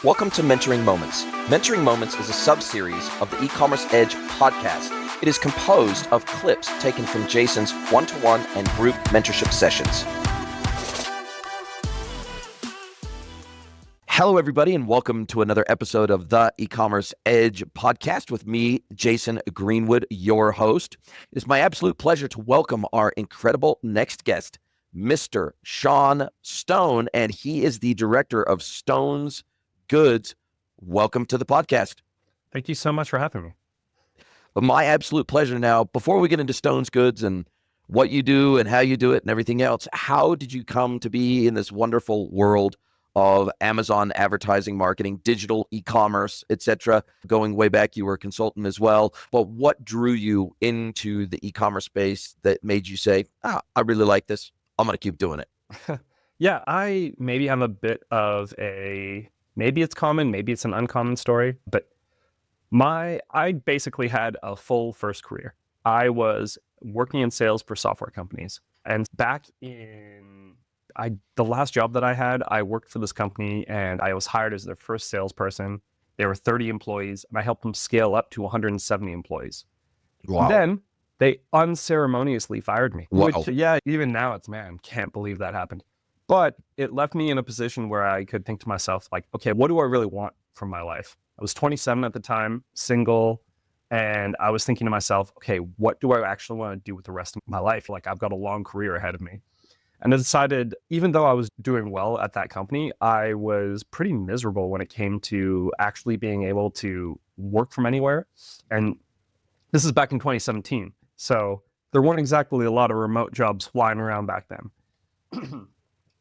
Welcome to Mentoring Moments. Mentoring Moments is a sub-series of the E-commerce Edge podcast. It is composed of clips taken from Jason's one-to-one and group mentorship sessions. Hello, everybody, and welcome to another episode of the E-commerce Edge podcast with me, Jason Greenwood, your host. It is my absolute pleasure to welcome our incredible next guest, Mr. Sean Stone, and he is the director of Stone's Goods. Welcome to the podcast. Thank you so much for having me. My absolute pleasure. Now, before we get into Stone's Goods and what you do and how you do it and everything else, how did you come to be in this wonderful world of Amazon advertising, marketing, digital e-commerce, etc.? Going way back, you were a consultant as well. But what drew you into the e-commerce space that made you say, I really like this. I'm going to keep doing it? Yeah, I maybe have a bit of maybe it's common, maybe it's an uncommon story, but I basically had a full first career. I was working in sales for software companies. And back in the last job that I had, I worked for this company and I was hired as their first salesperson. There were 30 employees and I helped them scale up to 170 employees. Wow. Then they unceremoniously fired me. Wow. Which, yeah, even now it's, man, can't believe that happened. But it left me in a position where I could think to myself, like, okay, what do I really want from my life? I was 27 at the time, single, and I was thinking to myself, okay, what do I actually want to do with the rest of my life? Like, I've got a long career ahead of me. And I decided, even though I was doing well at that company, I was pretty miserable when it came to actually being able to work from anywhere. And this is back in 2017. So there weren't exactly a lot of remote jobs flying around back then.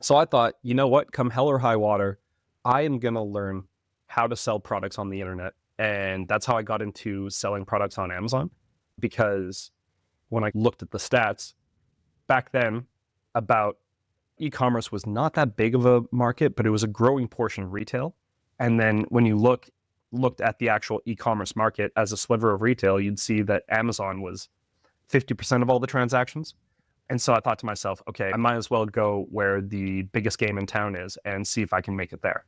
So I thought, you know what, come hell or high water, I am going to learn how to sell products on the internet. And that's how I got into selling products on Amazon. Because when I looked at the stats back then, about e-commerce was not that big of a market, but it was a growing portion of retail. And then when you looked at the actual e-commerce market as a sliver of retail, you'd see that Amazon was 50% of all the transactions. And so I thought to myself, okay, I might as well go where the biggest game in town is and see if I can make it there.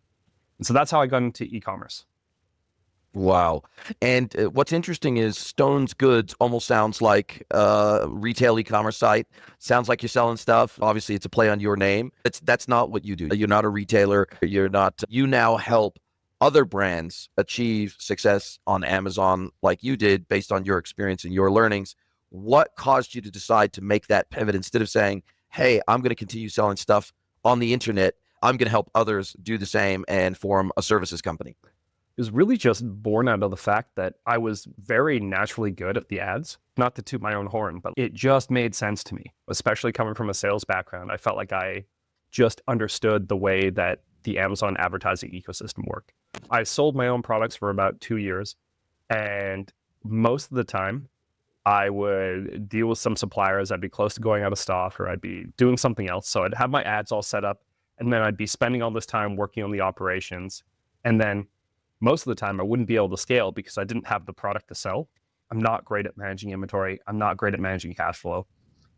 And so that's how I got into e-commerce. Wow. And what's interesting is Stone's Goods almost sounds like a retail e-commerce site. Sounds like you're selling stuff. Obviously, it's a play on your name. That's not what you do. You're not a retailer. You now help other brands achieve success on Amazon like you did based on your experience and your learnings. What caused you to decide to make that pivot instead of saying, hey, I'm going to continue selling stuff on the internet. I'm going to help others do the same and form a services company? It was really just born out of the fact that I was very naturally good at the ads, not to toot my own horn, but it just made sense to me, especially coming from a sales background. I felt like I just understood the way that the Amazon advertising ecosystem worked. I sold my own products for about 2 years, and most of the time I would deal with some suppliers. I'd be close to going out of stock or I'd be doing something else. So I'd have my ads all set up, and then I'd be spending all this time working on the operations. And then most of the time I wouldn't be able to scale because I didn't have the product to sell. I'm not great at managing inventory. I'm not great at managing cash flow.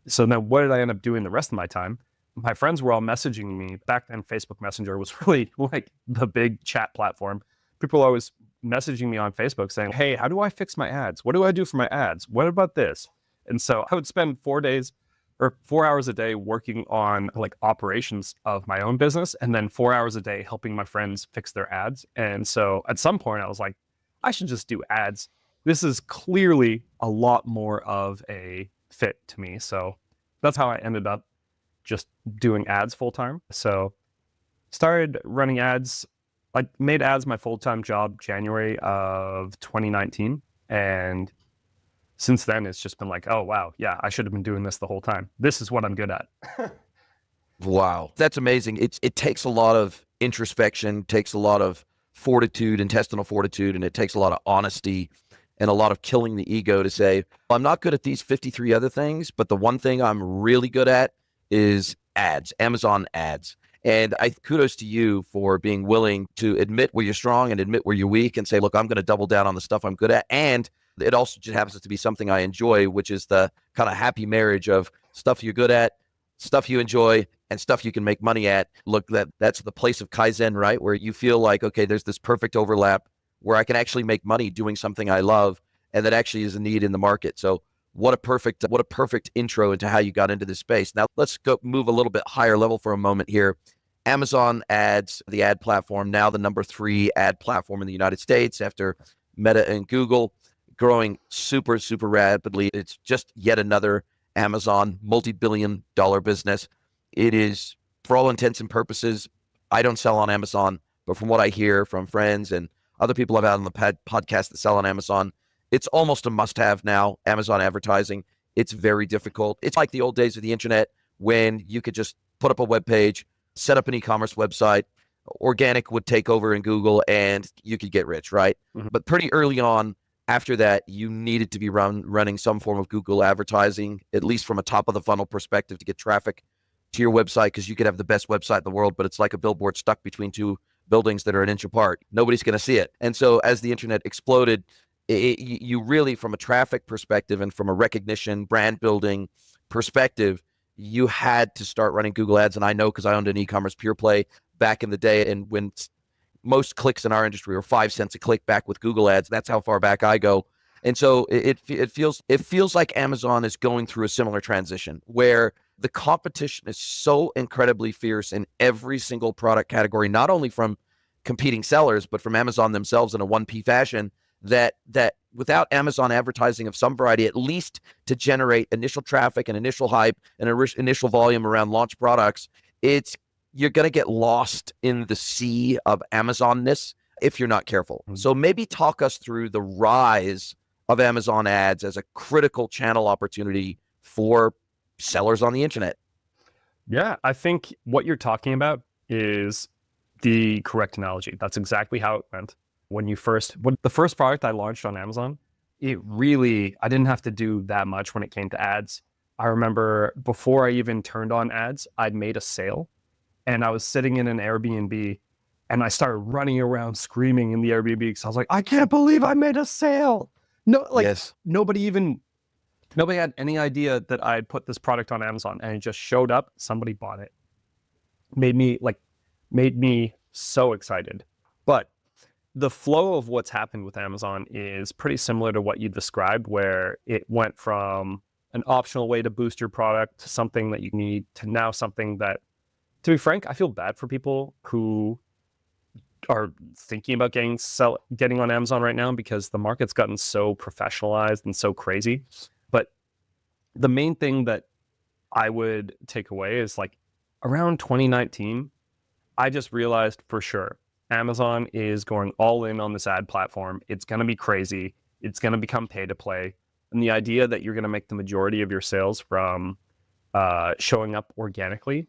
So then what did I end up doing the rest of my time? My friends were all messaging me. Back then, Facebook Messenger was really like the big chat platform. People were always messaging me on Facebook saying, hey, how do I fix my ads? What do I do for my ads? What about this? And so I would spend 4 hours a day working on like operations of my own business, and then 4 hours a day helping my friends fix their ads. And so at some point I was like, I should just do ads. This is clearly a lot more of a fit to me. So that's how I ended up just doing ads full time. So started running ads. I made ads my full-time job January of 2019. And since then, it's just been like, oh, wow, yeah, I should have been doing this the whole time. This is what I'm good at. Wow. That's amazing. It takes a lot of introspection, takes a lot of fortitude, intestinal fortitude, and it takes a lot of honesty and a lot of killing the ego to say, I'm not good at these 53 other things, but the one thing I'm really good at is ads, Amazon ads. And I kudos to you for being willing to admit where you're strong and admit where you're weak and say, look, I'm going to double down on the stuff I'm good at. And it also just happens to be something I enjoy, which is the kind of happy marriage of stuff you're good at, stuff you enjoy, and stuff you can make money at. Look, that's the place of Kaizen, right? Where you feel like, okay, there's this perfect overlap where I can actually make money doing something I love and that actually is a need in the market. So what a perfect intro into how you got into this space. Now let's go move a little bit higher level for a moment here. Amazon ads, the ad platform, now the number 3 ad platform in the United States after Meta and Google, growing super, super rapidly. It's just yet another Amazon multi-billion-dollar business. It is, for all intents and purposes, I don't sell on Amazon, but from what I hear from friends and other people I've had on the podcast that sell on Amazon, it's almost a must-have now, Amazon advertising. It's very difficult. It's like the old days of the internet when you could just put up a web page, set up an e-commerce website, organic would take over in Google, and you could get rich, right? Mm-hmm. But pretty early on, after that, you needed to be running some form of Google advertising, at least from a top of the funnel perspective, to get traffic to your website, because you could have the best website in the world, but it's like a billboard stuck between 2 buildings that are an inch apart. Nobody's going to see it. And so as the internet exploded, you really, from a traffic perspective and from a recognition, brand building perspective, you had to start running Google ads. And I know because I owned an e-commerce pure play back in the day, and when most clicks in our industry were 5 cents a click back with Google ads, that's how far back I go. And so it feels like Amazon is going through a similar transition where the competition is so incredibly fierce in every single product category, not only from competing sellers, but from Amazon themselves in a 1P fashion, that without Amazon advertising of some variety, at least to generate initial traffic and initial hype and initial volume around launch products, you're going to get lost in the sea of Amazon-ness if you're not careful. Mm-hmm. So maybe talk us through the rise of Amazon ads as a critical channel opportunity for sellers on the internet. Yeah, I think what you're talking about is the correct analogy. That's exactly how it went. When the first product I launched on Amazon, I didn't have to do that much when it came to ads. I remember before I even turned on ads, I'd made a sale and I was sitting in an Airbnb and I started running around screaming in the Airbnb because I was like, I can't believe I made a sale. Yes. Nobody had any idea that I had put this product on Amazon, and it just showed up. Somebody bought it. Made me so excited. But the flow of what's happened with Amazon is pretty similar to what you described, where it went from an optional way to boost your product to something that you need to now something that, to be frank, I feel bad for people who are thinking about getting on Amazon right now because the market's gotten so professionalized and so crazy. But the main thing that I would take away is like around 2019, I just realized for sure Amazon is going all in on this ad platform. It's going to be crazy. It's going to become pay to play. And the idea that you're going to make the majority of your sales from showing up organically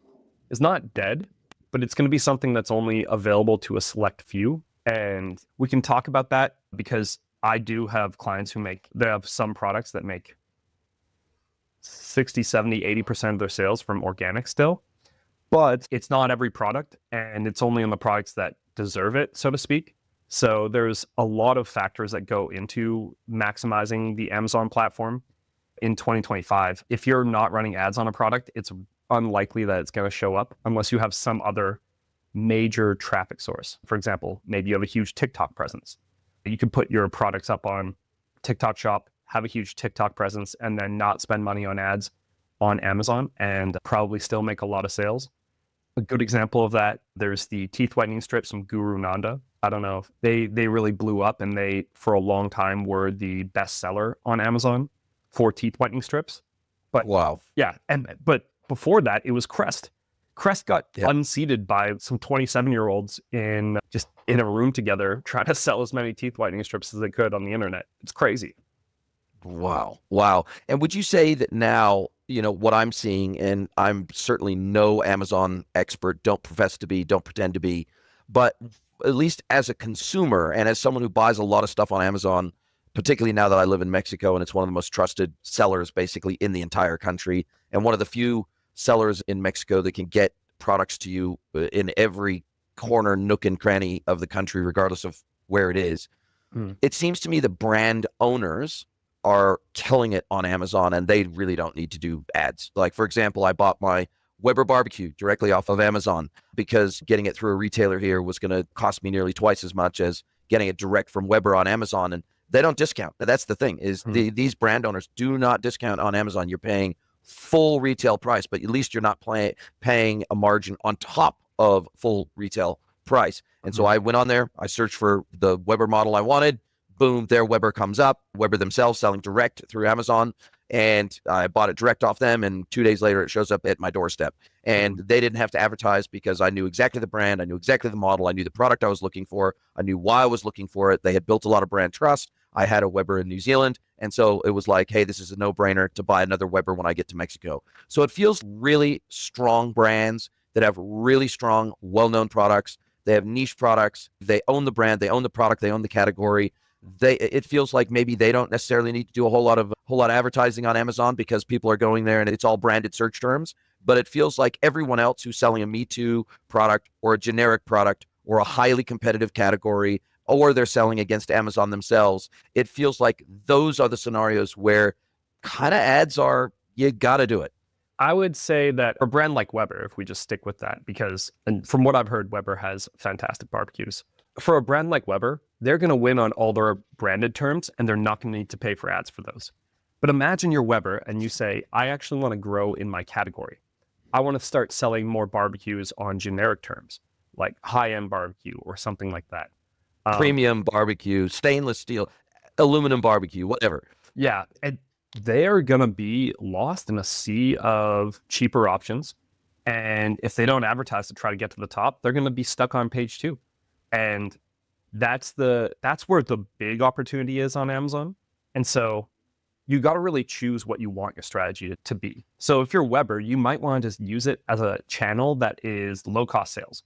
is not dead, but it's going to be something that's only available to a select few. And we can talk about that because I do have clients they have some products that make 60, 70, 80% of their sales from organic still, but it's not every product, and it's only on the products that deserve it, so to speak. So there's a lot of factors that go into maximizing the Amazon platform in 2025. If you're not running ads on a product, it's unlikely that it's going to show up unless you have some other major traffic source. For example, maybe you have a huge TikTok presence. You could put your products up on TikTok Shop, have a huge TikTok presence, and then not spend money on ads on Amazon and probably still make a lot of sales. A good example of that, there's the teeth whitening strips from Guru Nanda. I don't know, they really blew up, and they, for a long time, were the best seller on Amazon for teeth whitening strips. But wow. Yeah, but before that, it was Crest. Crest got unseated by some 27-year-olds in a room together trying to sell as many teeth whitening strips as they could on the internet. It's crazy. Wow. And would you say that now, what I'm seeing, and I'm certainly no Amazon expert, don't profess to be, don't pretend to be, but at least as a consumer and as someone who buys a lot of stuff on Amazon, particularly now that I live in Mexico and it's one of the most trusted sellers basically in the entire country, and one of the few sellers in Mexico that can get products to you in every corner, nook and cranny of the country, regardless of where it is. It seems to me the brand owners are killing it on Amazon, and they really don't need to do ads. Like, for example, I bought my Weber barbecue directly off of Amazon, because getting it through a retailer here was going to cost me nearly twice as much as getting it direct from Weber on Amazon. And they don't discount. That's the thing, is these brand owners do not discount on Amazon. You're paying full retail price, but at least you're not paying a margin on top of full retail price. And so I went on there, I searched for the Weber model I wanted. Boom, there Weber comes up. Weber themselves selling direct through Amazon. And I bought it direct off them. And 2 days later, it shows up at my doorstep. And they didn't have to advertise, because I knew exactly the brand. I knew exactly the model. I knew the product I was looking for. I knew why I was looking for it. They had built a lot of brand trust. I had a Weber in New Zealand. And so it was like, hey, this is a no-brainer to buy another Weber when I get to Mexico. So it feels really strong brands that have really strong, well-known products. They have niche products. They own the brand. They own the product. They own the category. It feels like maybe they don't necessarily need to do a whole lot of advertising on Amazon, because people are going there and it's all branded search terms. But it feels like everyone else who's selling a Me Too product or a generic product or a highly competitive category, or they're selling against Amazon themselves, it feels like those are the scenarios where kind of ads are, you got to do it. I would say that a brand like Weber, if we just stick with that, because, and from what I've heard, Weber has fantastic barbecues. For a brand like Weber, they're going to win on all their branded terms, and they're not going to need to pay for ads for those. But imagine you're Weber and you say, I actually want to grow in my category. I want to start selling more barbecues on generic terms, like high-end barbecue or something like that. Premium barbecue, stainless steel, aluminum barbecue, whatever. Yeah, and they are going to be lost in a sea of cheaper options. And if they don't advertise to try to get to the top, they're going to be stuck on page 2. And that's where the big opportunity is on Amazon. And so you got to really choose what you want your strategy to be. So if you're Weber, you might want to just use it as a channel that is low-cost sales.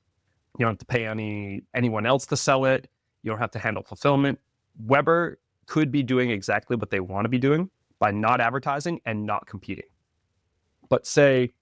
You don't have to pay anyone else to sell it. You don't have to handle fulfillment. Weber could be doing exactly what they want to be doing by not advertising and not competing. But say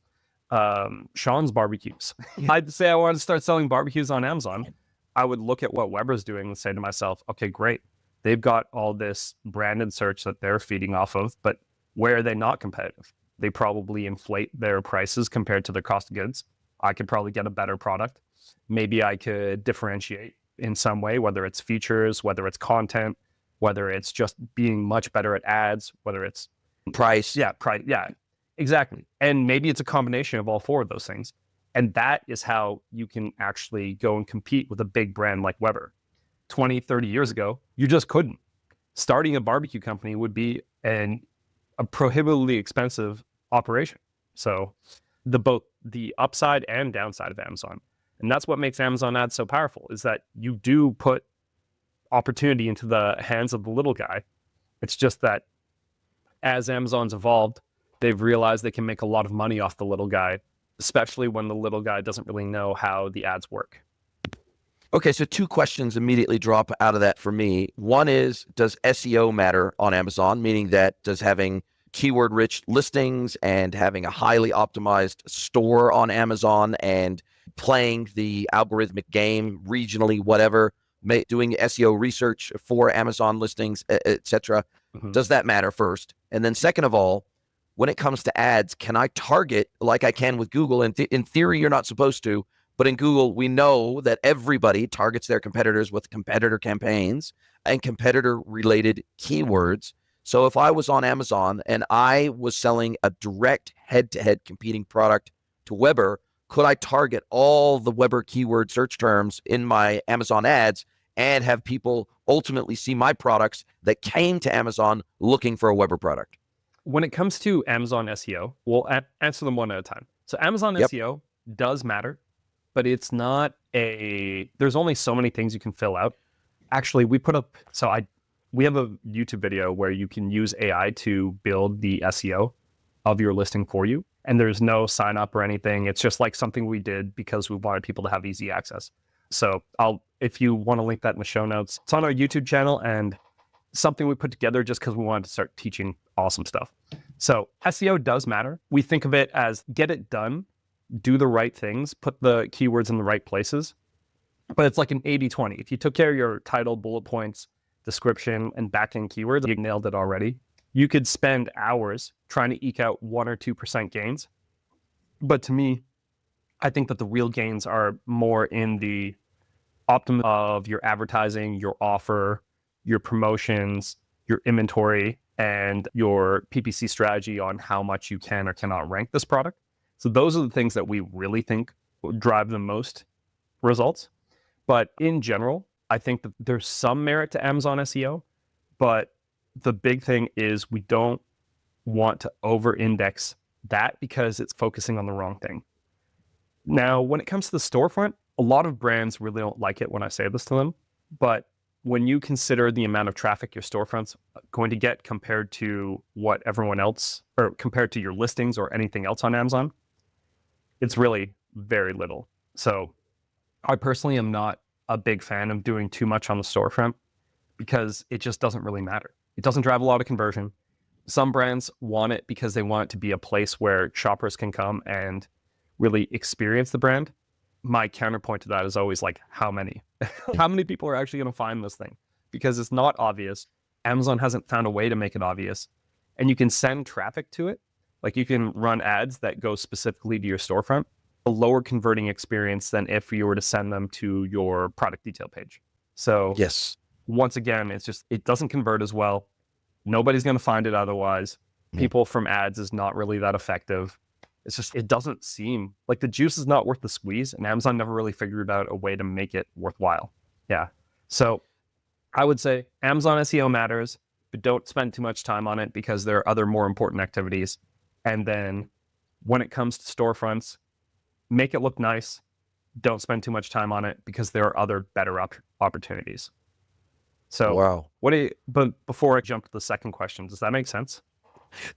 Sean's barbecues. I'd say I want to start selling barbecues on Amazon. I would look at what Weber's doing and say to myself, okay, great. They've got all this branded search that they're feeding off of, but where are they not competitive? They probably inflate their prices compared to their cost of goods. I could probably get a better product. Maybe I could differentiate in some way, whether it's features, whether it's content, whether it's just being much better at ads, whether it's price. Yeah, price. Yeah, exactly. And maybe it's a combination of all 4 of those things. And that is how you can actually go and compete with a big brand like Weber. 20, 30 years ago, you just couldn't. Starting a barbecue company would be a prohibitively expensive operation. So both the upside and downside of Amazon. And that's what makes Amazon ads so powerful, is that you do put opportunity into the hands of the little guy. It's just that as Amazon's evolved, they've realized they can make a lot of money off the little guy, especially when the little guy doesn't really know how the ads work. Okay, so 2 questions immediately drop out of that for me. One is, does SEO matter on Amazon? Meaning that, does having keyword-rich listings and having a highly optimized store on Amazon and playing the algorithmic game regionally, whatever, doing SEO research for Amazon listings, etc., does that matter first? And then second of all, when it comes to ads, can I target like I can with Google? In theory, you're not supposed to. But in Google, we know that everybody targets their competitors with competitor campaigns and competitor-related keywords. So if I was on Amazon and I was selling a direct head-to-head competing product to Weber, could I target all the Weber keyword search terms in my Amazon ads and have people ultimately see my products that came to Amazon looking for a Weber product? When it comes to Amazon SEO, we'll answer them one at a time. So Amazon SEO does matter. But it's not there's only so many things you can fill out. Actually, we have a YouTube video where you can use AI to build the SEO of your listing for you. And there's no sign up or anything. It's just like something we did because we wanted people to have easy access. So if you want to link that in the show notes, it's on our YouTube channel and something we put together just because we wanted to start teaching awesome stuff. So SEO does matter. We think of it as get it done. Do the right things, put the keywords in the right places. But it's like an 80-20. If you took care of your title, bullet points, description, and back-end keywords, you nailed it already. You could spend hours trying to eke out 1 or 2% gains. But to me, I think that the real gains are more in the optimum of your advertising, your offer, your promotions, your inventory, and your PPC strategy on how much you can or cannot rank this product. So those are the things that we really think will drive the most results. But in general, I think that there's some merit to Amazon SEO, but the big thing is we don't want to over-index that because it's focusing on the wrong thing. Now, when it comes to the storefront, a lot of brands really don't like it when I say this to them, but when you consider the amount of traffic your storefront's going to get compared to what everyone else, or compared to your listings or anything else on Amazon, it's really very little. So I personally am not a big fan of doing too much on the storefront because it just doesn't really matter. It doesn't drive a lot of conversion. Some brands want it because they want it to be a place where shoppers can come and really experience the brand. My counterpoint to that is always like, how many? How many people are actually going to find this thing? Because it's not obvious. Amazon hasn't found a way to make it obvious. And you can send traffic to it. Like you can run ads that go specifically to your storefront. A lower converting experience than if you were to send them to your product detail page. So Yes. once again, it doesn't convert as well. Nobody's going to find it otherwise. People from ads is not really that effective. It doesn't seem like the juice is not worth the squeeze, and Amazon never really figured out a way to make it worthwhile. Yeah. So I would say Amazon SEO matters, but don't spend too much time on it because there are other more important activities. And then when it comes to storefronts, make it look nice. Don't spend too much time on it because there are other better opportunities. So Wow. but before I jump to the second question, does that make sense?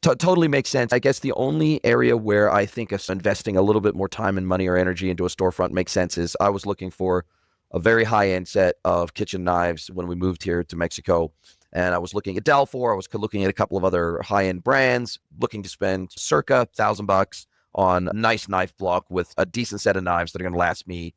Totally makes sense. I guess the only area where I think of investing a little bit more time and money or energy into a storefront makes sense is I was looking for a very high-end set of kitchen knives when we moved here to Mexico. And I was looking at Delfor. I was looking at a couple of other high-end brands, looking to spend circa $1,000 on a nice knife block with a decent set of knives that are going to last me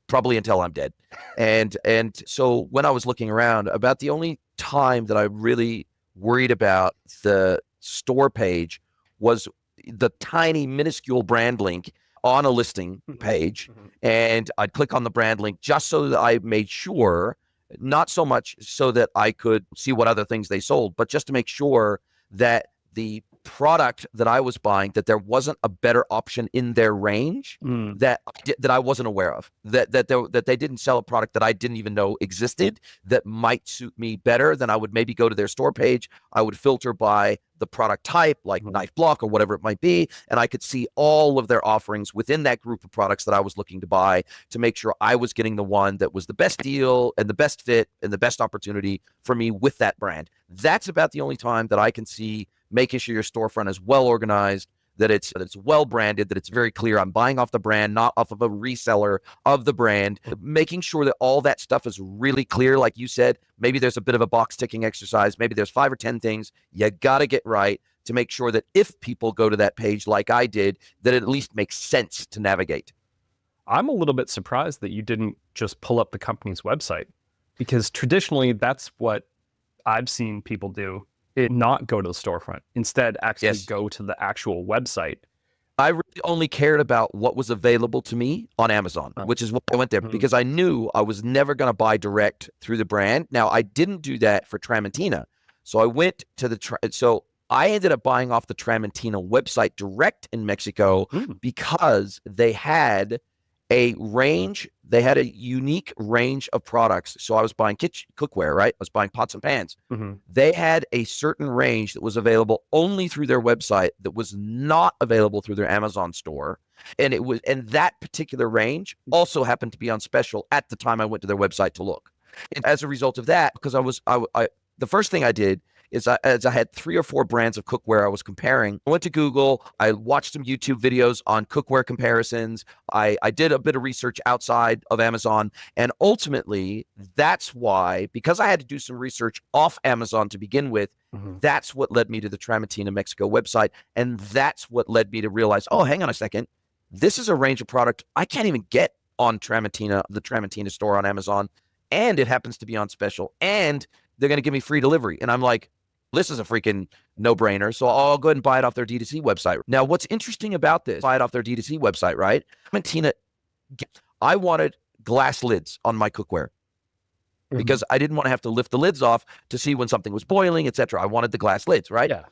probably until I'm dead. And so when I was looking around, about the only time that I really worried about the store page was the tiny minuscule brand link on a listing page. And I'd click on the brand link just so that I made sure, not so much so that I could see what other things they sold, but just to make sure that the product that I was buying, that there wasn't a better option in their range that I wasn't aware of, that they didn't sell a product that I didn't even know existed that might suit me better. Then I would maybe go to their store page. I would filter by the product type, like knife block or whatever it might be, and I could see all of their offerings within that group of products that I was looking to buy to make sure I was getting the one that was the best deal and the best fit and the best opportunity for me with that brand. That's about the only time that I can see making sure your storefront is well organized, that it's well branded, that it's very clear I'm buying off the brand, not off of a reseller of the brand, making sure that all that stuff is really clear. Like you said, maybe there's a bit of a box ticking exercise. Maybe there's 5 or 10 things you got to get right to make sure that if people go to that page like I did, that it at least makes sense to navigate. I'm a little bit surprised that you didn't just pull up the company's website, because traditionally that's what I've seen people do. Not go to the storefront. Instead, actually go to the actual website. I really only cared about what was available to me on Amazon, which is why I went there, because I knew I was never going to buy direct through the brand. Now, I didn't do that for Tramontina. So I went to so I ended up buying off the Tramontina website direct in Mexico because they had a range. They had a unique range of products. So I was buying cookware, right? I was buying pots and pans. They had a certain range that was available only through their website that was not available through their Amazon store. And that particular range also happened to be on special at the time I went to their website to look. And as a result of that, because the first thing I did is as I had 3 or 4 brands of cookware I was comparing. I went to Google. I watched some YouTube videos on cookware comparisons. I did a bit of research outside of Amazon. And ultimately, that's why, because I had to do some research off Amazon to begin with, that's what led me to the Tramontina Mexico website. And that's what led me to realize, oh, hang on a second. This is a range of product I can't even get on Tramontina, the Tramontina store on Amazon. And it happens to be on special. And they're going to give me free delivery. And I'm like, This is a freaking no-brainer. So I'll go ahead and buy it off their D2C website. Now, what's interesting about this, buy it off their D2C website, right? Tina, I wanted glass lids on my cookware because I didn't want to have to lift the lids off to see when something was boiling, etc. I wanted the glass lids, right? Yeah.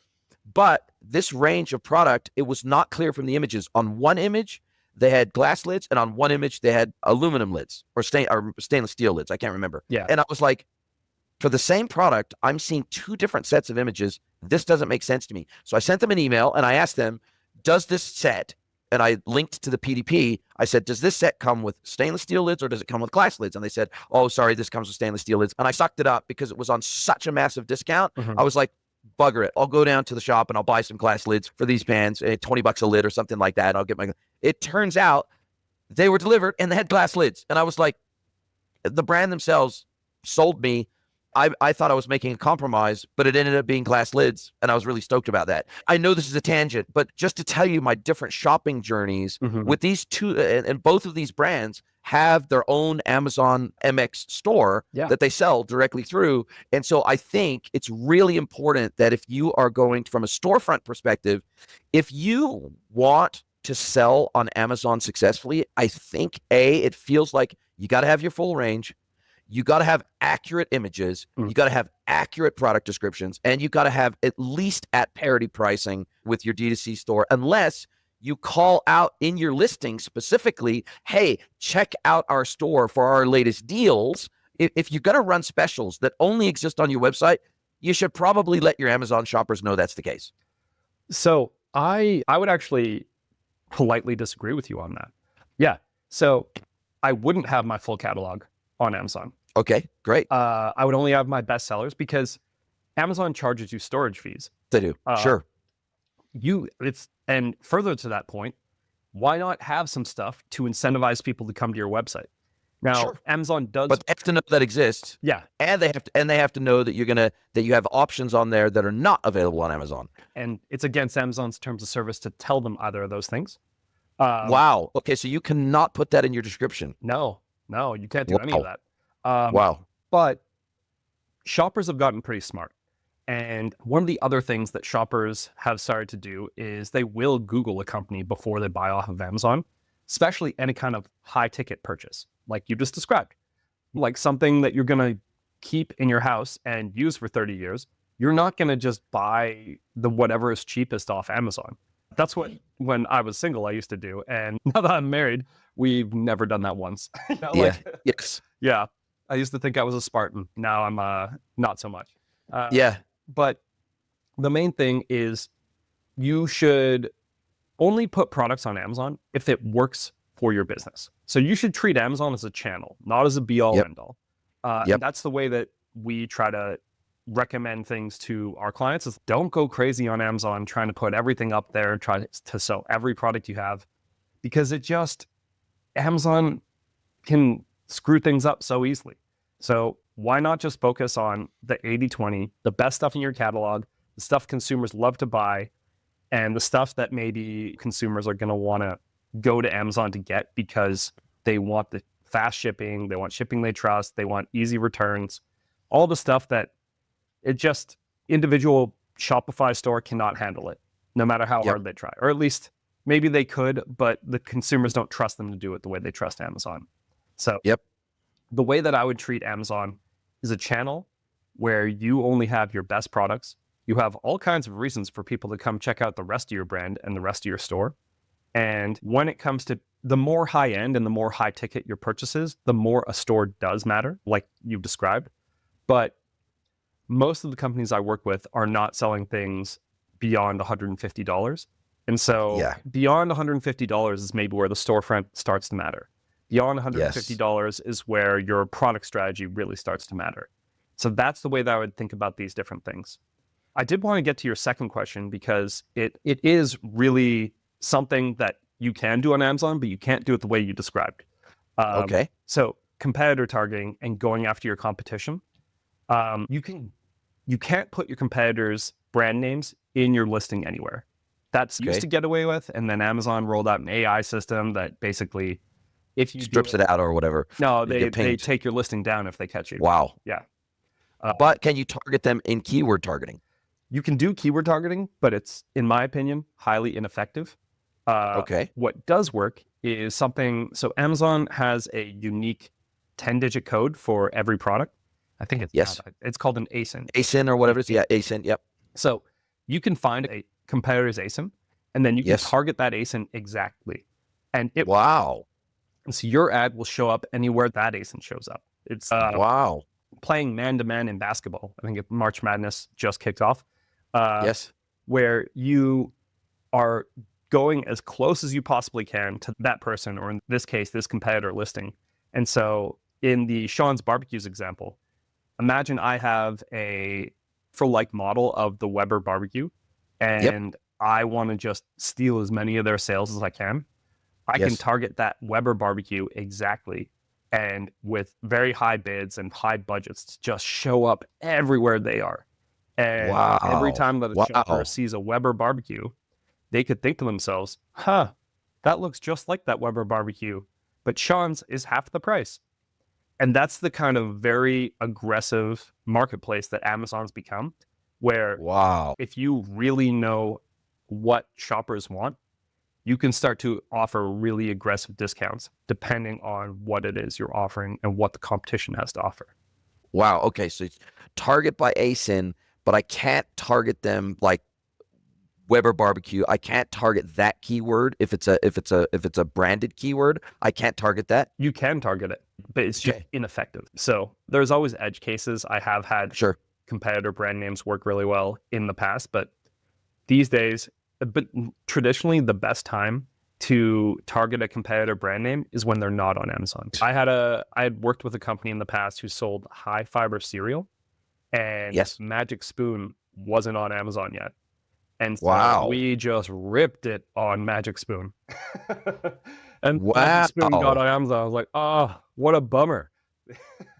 But this range of product, it was not clear from the images. On one image, they had glass lids, and on one image, they had aluminum lids or stainless steel lids. I can't remember. Yeah. And I was like, for the same product, I'm seeing two different sets of images. This doesn't make sense to me. So I sent them an email and I asked them, does this set, and I linked to the PDP, I said, does this set come with stainless steel lids or does it come with glass lids? And they said, oh, sorry, this comes with stainless steel lids. And I sucked it up because it was on such a massive discount. I was like, bugger it. I'll go down to the shop and I'll buy some glass lids for these pans, $20 a lid or something like that. And I'll get my, it turns out they were delivered and they had glass lids. And I was like, the brand themselves sold me. I thought I was making a compromise, but it ended up being glass lids, and I was really stoked about that. I know this is a tangent, but just to tell you my different shopping journeys with these two, and both of these brands have their own Amazon MX store that they sell directly through. And so I think it's really important that if you are going from a storefront perspective, if you want to sell on Amazon successfully, I think it feels like you got to have your full range. You got to have accurate images. You got to have accurate product descriptions, and you got to have at least at parity pricing with your D2C store, unless you call out in your listing specifically, hey, check out our store for our latest deals. If you're going to run specials that only exist on your website, you should probably let your Amazon shoppers know that's the case. So I would actually politely disagree with you on that. Yeah. So I wouldn't have my full catalog on Amazon. Okay, great. I would only have my best sellers because Amazon charges you storage fees. They do. Sure. And further to that point, why not have some stuff to incentivize people to come to your website? Now, Amazon does, but they have to know that exists. Yeah, and they have to know that you have options on there that are not available on Amazon. And it's against Amazon's terms of service to tell them either of those things. Wow. Okay, so you cannot put that in your description. No, you can't do any of that. Wow. But shoppers have gotten pretty smart. And one of the other things that shoppers have started to do is they will Google a company before they buy off of Amazon, especially any kind of high ticket purchase, like you just described, like something that you're going to keep in your house and use for 30 years. You're not going to just buy the whatever is cheapest off Amazon. That's what, when I was single, I used to do. And now that I'm married, we've never done that once. Yes. Yeah. I used to think I was a Spartan. Now I'm not so much. But the main thing is you should only put products on Amazon if it works for your business. So you should treat Amazon as a channel, not as a be-all, end-all. And that's the way that we try to recommend things to our clients is don't go crazy on Amazon trying to put everything up there, try to sell every product you have, because Amazon can screw things up so easily. So why not just focus on the 80-20, the best stuff in your catalog, the stuff consumers love to buy, and the stuff that maybe consumers are going to want to go to Amazon to get because they want the fast shipping, they want shipping they trust, they want easy returns, all the stuff that individual Shopify store cannot handle it, no matter how hard they try. Or at least maybe they could, but the consumers don't trust them to do it the way they trust Amazon. So the way that I would treat Amazon is a channel where you only have your best products. You have all kinds of reasons for people to come check out the rest of your brand and the rest of your store. And when it comes to the more high end and the more high ticket your purchases, the more a store does matter, like you've described. But most of the companies I work with are not selling things beyond $150. And so beyond $150 is maybe where the storefront starts to matter. Beyond $150 is where your product strategy really starts to matter. So that's the way that I would think about these different things. I did want to get to your second question because it is really something that you can do on Amazon, but you can't do it the way you described. So competitor targeting and going after your competition. You can't put your competitors' brand names in your listing anywhere. That's used to get away with, and then Amazon rolled out an AI system that basically, if you strips it out or whatever. No, they take your listing down if they catch you. Wow. Yeah. But can you target them in keyword targeting? You can do keyword targeting, but it's, in my opinion, highly ineffective. Okay. What does work is something, so Amazon has a unique 10-digit code for every product. I think Yes. it's called an ASIN. ASIN or whatever it is. Yeah, ASIN. Yep. So you can find a competitor's ASIN, and then you can Yes. target that ASIN exactly. And Wow. so your ad will show up anywhere that ASIN shows up. It's Wow. playing man-to-man in basketball. I think March Madness just kicked off, Yes. where you are going as close as you possibly can to that person, or in this case, this competitor listing. And so in the Sean's Barbecues example, imagine I have a for-like model of the Weber barbecue, Yep. and I want to just steal as many of their sales as I can. I can Yes. target that Weber barbecue exactly, and with very high bids and high budgets to just show up everywhere they are. And every Wow. time that a shopper Wow. sees a Weber barbecue, they could think to themselves, huh, that looks just like that Weber barbecue, but Sean's is half the price. And that's the kind of very aggressive marketplace that Amazon's become, where Wow. if you really know what shoppers want, you can start to offer really aggressive discounts depending on what it is you're offering and what the competition has to offer. Wow. Okay. So it's target by ASIN, but I can't target them like Weber barbecue. I can't target that keyword if it's a branded keyword. I can't target that. You can target it, but it's just ineffective. So there's always edge cases. I have had Sure. competitor brand names work really well in the past, but these days, but traditionally the best time to target a competitor brand name is when they're not on Amazon. I had worked with a company in the past who sold high fiber cereal, and Yes. Magic Spoon wasn't on Amazon yet. And so Wow. we just ripped it on Magic Spoon. And Magic Spoon got on Amazon. I was like, oh, what a bummer.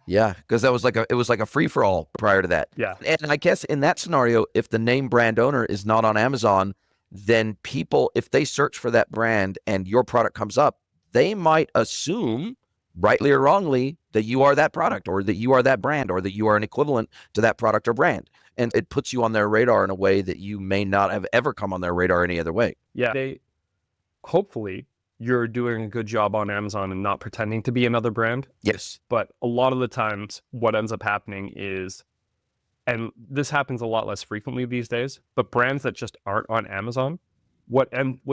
Yeah, because it was like a free for all prior to that. Yeah. And I guess in that scenario, if the name brand owner is not on Amazon, then people, if they search for that brand and your product comes up, they might assume, rightly or wrongly, that you are that product or that you are that brand or that you are an equivalent to that product or brand. And it puts you on their radar in a way that you may not have ever come on their radar any other way. Yeah. Hopefully you're doing a good job on Amazon and not pretending to be another brand. Yes. But a lot of the times what ends up happening is, and this happens a lot less frequently these days, but brands that just aren't on Amazon, what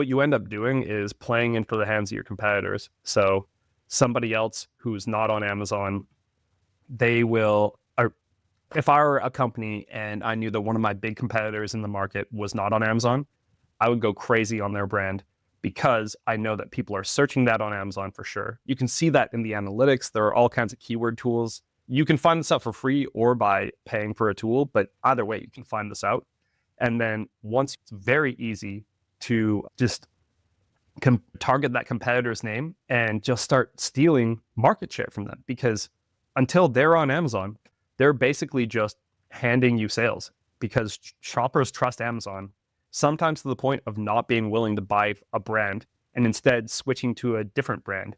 you end up doing is playing into the hands of your competitors. So somebody else who's not on Amazon, they will, or if I were a company and I knew that one of my big competitors in the market was not on Amazon, I would go crazy on their brand because I know that people are searching that on Amazon for sure. You can see that in the analytics. There are all kinds of keyword tools. You can find this out for free or by paying for a tool, but either way, you can find this out. And then once it's very easy to just target that competitor's name and just start stealing market share from them, because until they're on Amazon, they're basically just handing you sales because shoppers trust Amazon, sometimes to the point of not being willing to buy a brand and instead switching to a different brand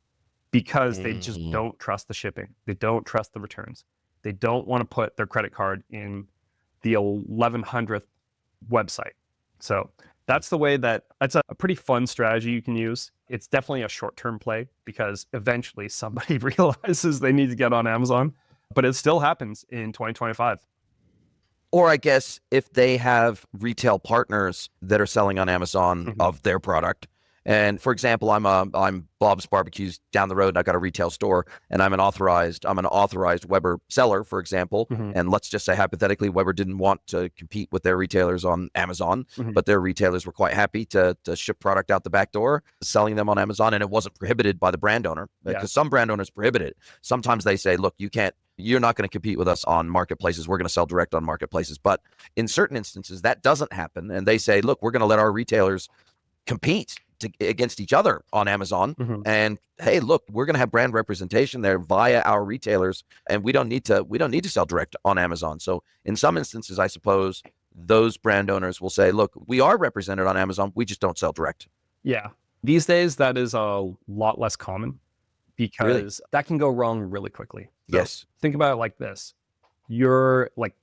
because they just don't trust the shipping. They don't trust the returns. They don't want to put their credit card in the 1100th website. So that's the way that's a pretty fun strategy you can use. It's definitely a short-term play because eventually somebody realizes they need to get on Amazon, but it still happens in 2025. Or I guess if they have retail partners that are selling on Amazon of their product. And for example, I'm Bob's Barbecues down the road and I've got a retail store and I'm an authorized Weber seller, for example. And let's just say hypothetically, Weber didn't want to compete with their retailers on Amazon, but their retailers were quite happy to ship product out the back door, selling them on Amazon. And it wasn't prohibited by the brand owner because some brand owners prohibit it. Sometimes they say, look, you're not going to compete with us on marketplaces. We're going to sell direct on marketplaces. But in certain instances, that doesn't happen. And they say, look, we're going to let our retailers compete against each other on Amazon. And hey, look, we're going to have brand representation there via our retailers. And we don't need to sell direct on Amazon. So in some instances, I suppose those brand owners will say, look, we are represented on Amazon. We just don't sell direct. Yeah. These days, that is a lot less common because that can go wrong really quickly. So yes. Think about it like this. You're like,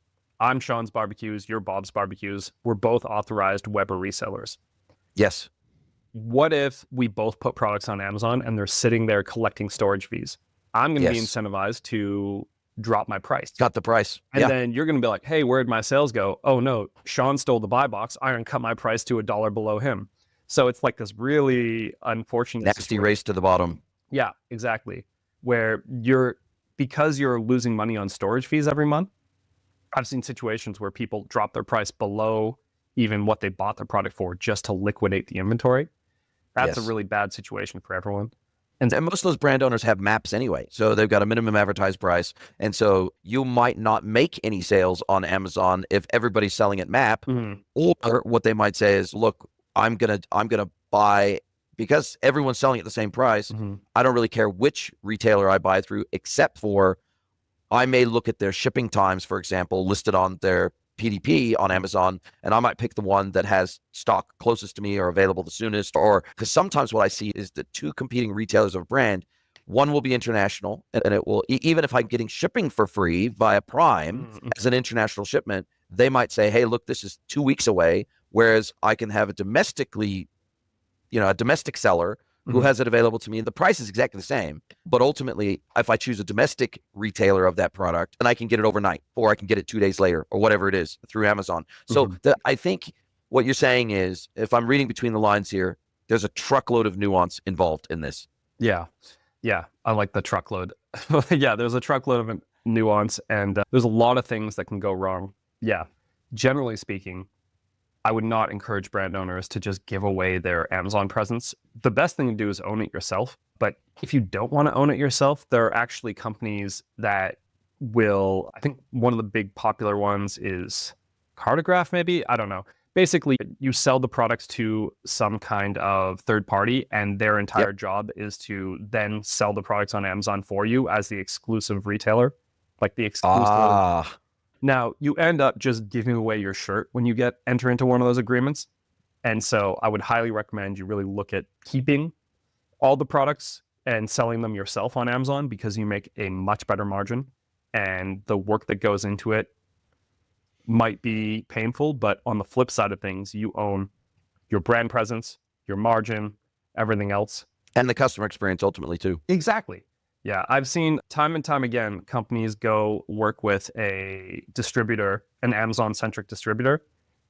I'm Sean's Barbecues, you're Bob's Barbecues. We're both authorized Weber resellers. Yes. What if we both put products on Amazon and they're sitting there collecting storage fees? I'm going to be Yes. incentivized to drop my price. Got the price. And Yeah. then you're going to be like, hey, where'd my sales go? Oh, no, Sean stole the buy box. I'm going to cut my price to $1 below him. So it's like this really unfortunate Nasty situation. race to the bottom. Yeah, exactly. Where because you're losing money on storage fees every month, I've seen situations where people drop their price below even what they bought their product for just to liquidate the inventory. That's Yes. a really bad situation for everyone. And most of those brand owners have maps anyway. So they've got a minimum advertised price. And so you might not make any sales on Amazon if everybody's selling at map. Mm-hmm. Or what they might say is, look, I'm gonna buy, because everyone's selling at the same price. Mm-hmm. I don't really care which retailer I buy through, except for I may look at their shipping times, for example, listed on their PDP on Amazon, and I might pick the one that has stock closest to me or available the soonest. Or because sometimes what I see is the two competing retailers of a brand, one will be international, and it will, even if I'm getting shipping for free via Prime as an international shipment, they might say, hey, look, this is 2 weeks away, whereas I can have a domestic seller who has it available to me. The price is exactly the same, but ultimately, if I choose a domestic retailer of that product, then I can get it overnight, or I can get it 2 days later, or whatever it is through Amazon. So I think what you're saying is, if I'm reading between the lines here, there's a truckload of nuance involved in this. Yeah. I like the truckload. Yeah, there's a truckload of nuance, and there's a lot of things that can go wrong. Yeah. Generally speaking, I would not encourage brand owners to just give away their Amazon presence. The best thing to do is own it yourself. But if you don't want to own it yourself, there are actually companies that will, I think one of the big popular ones is Cartograph, maybe? I don't know. Basically, you sell the products to some kind of third party, and their entire job is to then sell the products on Amazon for you as the exclusive retailer, like the exclusive. Now, you end up just giving away your shirt when you enter into one of those agreements. And so I would highly recommend you really look at keeping all the products and selling them yourself on Amazon, because you make a much better margin, and the work that goes into it might be painful, but on the flip side of things, you own your brand presence, your margin, everything else. And the customer experience ultimately too. Exactly. Yeah, I've seen time and time again, companies go work with a distributor, an Amazon-centric distributor,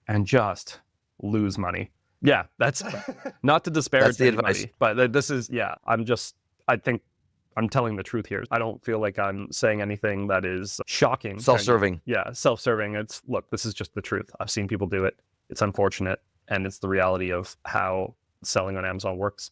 and just lose money. Yeah, that's not to disparage anybody, but this is, I think I'm telling the truth here. I don't feel like I'm saying anything that is shocking. Self-serving. Yeah, self-serving. Look, this is just the truth. I've seen people do it. It's unfortunate, and it's the reality of how selling on Amazon works.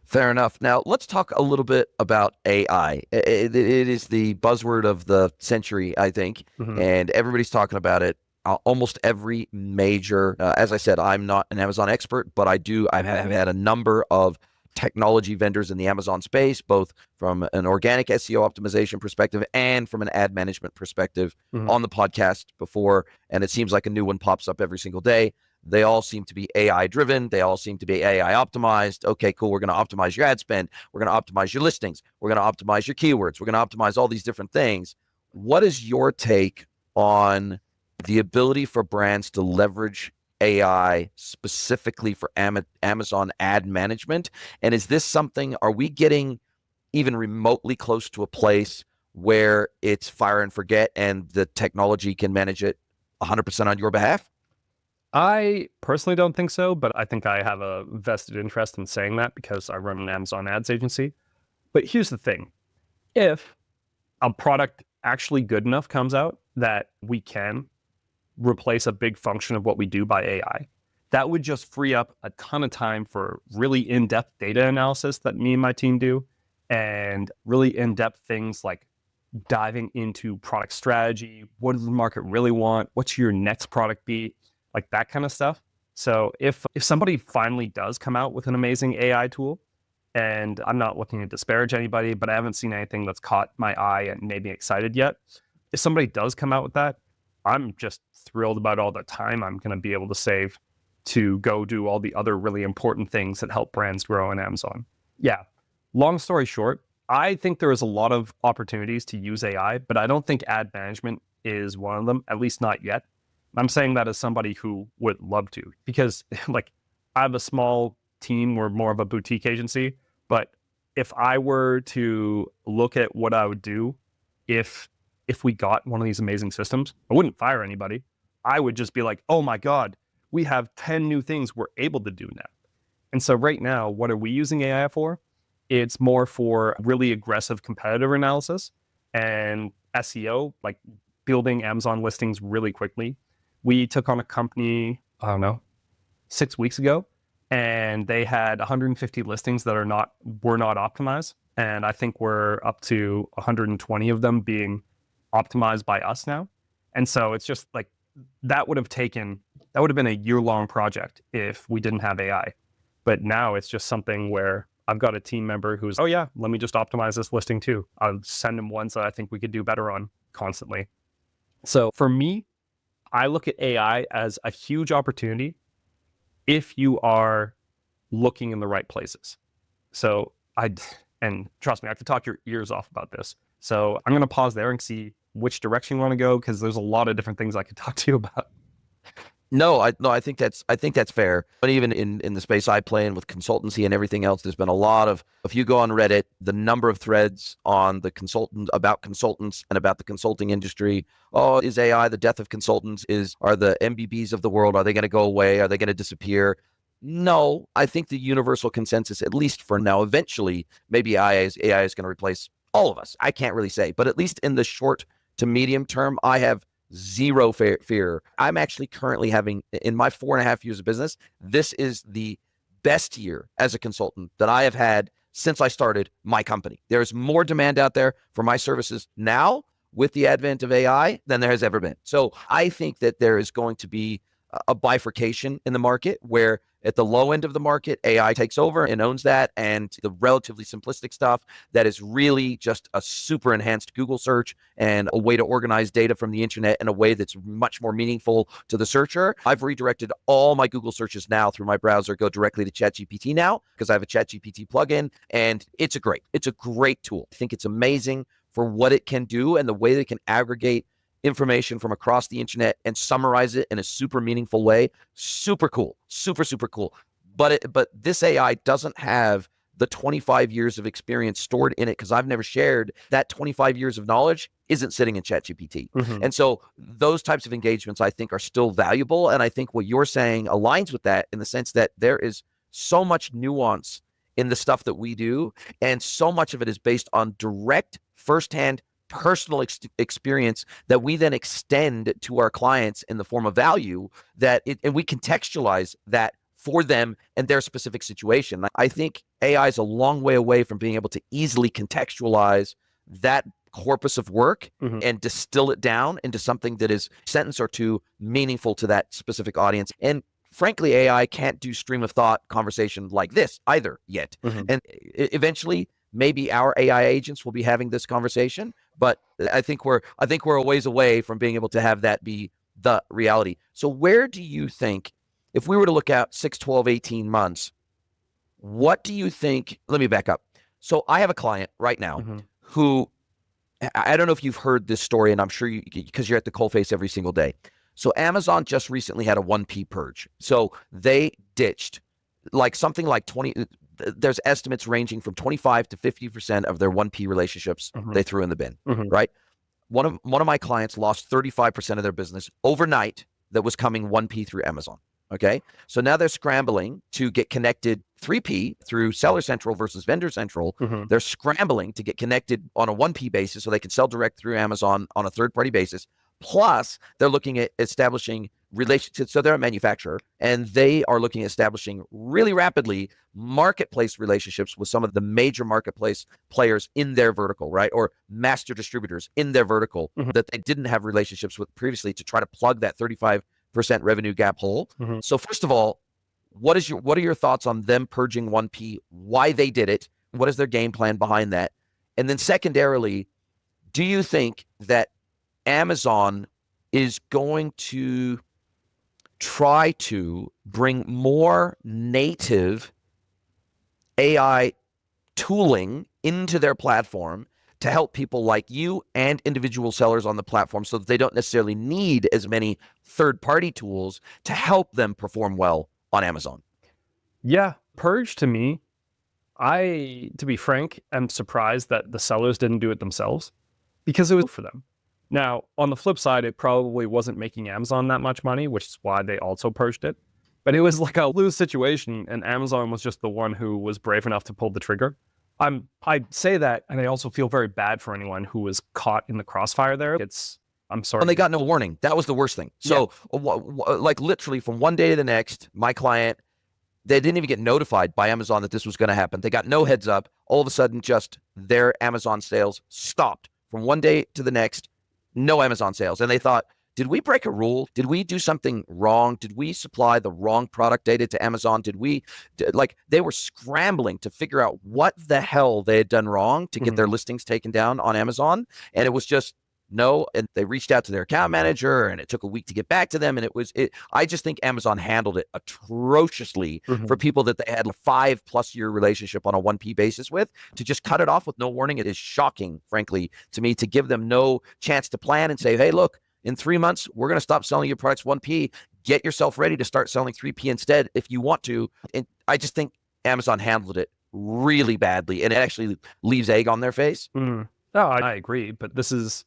Fair enough. Now, let's talk a little bit about AI. It is the buzzword of the century, I think, and everybody's talking about it. Almost every major, as I said, I'm not an Amazon expert, but I have had a number of technology vendors in the Amazon space, both from an organic SEO optimization perspective and from an ad management perspective on the podcast before, and it seems like a new one pops up every single day. They all seem to be AI driven. They all seem to be AI optimized. Okay, cool. We're going to optimize your ad spend. We're going to optimize your listings. We're going to optimize your keywords. We're going to optimize all these different things. What is your take on the ability for brands to leverage AI specifically for Amazon ad management? And is this something, are we getting even remotely close to a place where it's fire and forget and the technology can manage it 100% on your behalf? I personally don't think so, but I think I have a vested interest in saying that because I run an Amazon ads agency. But here's the thing. If a product actually good enough comes out that we can replace a big function of what we do by AI, that would just free up a ton of time for really in-depth data analysis that me and my team do, and really in-depth things like diving into product strategy. What does the market really want? What should your next product be? Like that kind of stuff. So if somebody finally does come out with an amazing AI tool, and I'm not looking to disparage anybody, but I haven't seen anything that's caught my eye and made me excited yet. If somebody does come out with that, I'm just thrilled about all the time I'm going to be able to save to go do all the other really important things that help brands grow on Amazon. Yeah. Long story short, I think there is a lot of opportunities to use AI, but I don't think ad management is one of them, at least not yet. I'm saying that as somebody who would love to, because like I have a small team. We're more of a boutique agency, but if I were to look at what I would do if we got one of these amazing systems, I wouldn't fire anybody. I would just be like, oh my God, we have 10 new things we're able to do now. And so right now, what are we using AI for? It's more for really aggressive competitor analysis and SEO, like building Amazon listings really quickly. We took on a company, I don't know, 6 weeks ago, and they had 150 listings that were not optimized. And I think we're up to 120 of them being optimized by us now. And so it's just like, that would have been a year-long project if we didn't have AI. But now it's just something where I've got a team member who's, oh yeah, let me just optimize this listing too. I'll send them ones that I think we could do better on constantly. So for me, I look at AI as a huge opportunity if you are looking in the right places. So and trust me, I could talk your ears off about this. So I'm going to pause there and see which direction you want to go, because there's a lot of different things I could talk to you about. No, I think that's fair. But even in the space I play in with consultancy and everything else, there's been a lot of, if you go on Reddit, the number of threads on the about consultants and about the consulting industry. Oh, is AI the death of consultants? Are the MBBs of the world, are they going to go away? Are they going to disappear? No, I think the universal consensus, at least for now, eventually, maybe AI is going to replace all of us. I can't really say, but at least in the short to medium term, I have zero fear. I'm actually currently having, in my 4.5 years of business, this is the best year as a consultant that I have had since I started my company. There's more demand out there for my services now with the advent of AI than there has ever been. So I think that there is going to be a bifurcation in the market where at the low end of the market, AI takes over and owns that, and the relatively simplistic stuff that is really just a super enhanced Google search and a way to organize data from the internet in a way that's much more meaningful to the searcher. I've redirected all my Google searches now through my browser, go directly to ChatGPT now because I have a ChatGPT plugin, and it's a great tool. I think it's amazing for what it can do and the way that it can aggregate information from across the internet and summarize it in a super meaningful way. Super cool. Super cool. But this AI doesn't have the 25 years of experience stored in it, because I've never shared that. 25 years of knowledge isn't sitting in ChatGPT. Mm-hmm. And so those types of engagements I think are still valuable. And I think what you're saying aligns with that, in the sense that there is so much nuance in the stuff that we do, and so much of it is based on direct, firsthand personal experience that we then extend to our clients in the form of value, and we contextualize that for them and their specific situation. I think AI is a long way away from being able to easily contextualize that corpus of work and distill it down into something that is a sentence or two meaningful to that specific audience. And frankly, AI can't do stream of thought conversation like this either yet. And eventually, maybe our AI agents will be having this conversation, but I think we're a ways away from being able to have that be the reality. So where do you think, if we were to look out 6, 12, 18 months, what do you think? Let me back up. So I have a client right now who, I don't know if you've heard this story, and I'm sure you, because you're at the coalface every single day. So Amazon just recently had a 1P purge. So they ditched something like 20, there's estimates ranging from 25 to 50% of their 1P relationships they threw in the bin, right? One of my clients lost 35% of their business overnight that was coming 1P through Amazon. Okay. So now they're scrambling to get connected 3P through Seller Central versus Vendor Central. They're scrambling to get connected on a 1P basis so they can sell direct through Amazon on a third-party basis. Plus, they're looking at establishing relationships. So they're a manufacturer, and they are looking at establishing really rapidly marketplace relationships with some of the major marketplace players in their vertical, right? Or master distributors in their vertical that they didn't have relationships with previously, to try to plug that 35% revenue gap hole. So first of all, what are your thoughts on them purging 1P, why they did it? What is their game plan behind that? And then secondarily, do you think that Amazon is going to try to bring more native AI tooling into their platform to help people like you and individual sellers on the platform so that they don't necessarily need as many third-party tools to help them perform well on Amazon. Yeah, Purge to me, to be frank, am surprised that the sellers didn't do it themselves because it was for them. Now, on the flip side, it probably wasn't making Amazon that much money, which is why they also purged it. But it was like a lose situation, and Amazon was just the one who was brave enough to pull the trigger. I say that, and I also feel very bad for anyone who was caught in the crossfire there. I'm sorry. And they got no warning. That was the worst thing. So, like literally from one day to the next, my client, they didn't even get notified by Amazon that this was going to happen. They got no heads up. All of a sudden, just their Amazon sales stopped from one day to the next. No Amazon sales. And they thought, did we break a rule? Did we do something wrong? Did we supply the wrong product data to Amazon? They were scrambling to figure out what the hell they had done wrong to get their listings taken down on Amazon. And it was just no. And they reached out to their account manager and it took a week to get back to them. And I just think Amazon handled it atrociously for people that they had a 5+ year relationship on a 1P basis with. To just cut it off with no warning, it is shocking, frankly, to me, to give them no chance to plan and say, hey, look, in 3 months, we're going to stop selling your products 1P. Get yourself ready to start selling 3P instead if you want to. And I just think Amazon handled it really badly, and it actually leaves egg on their face. No, I agree. But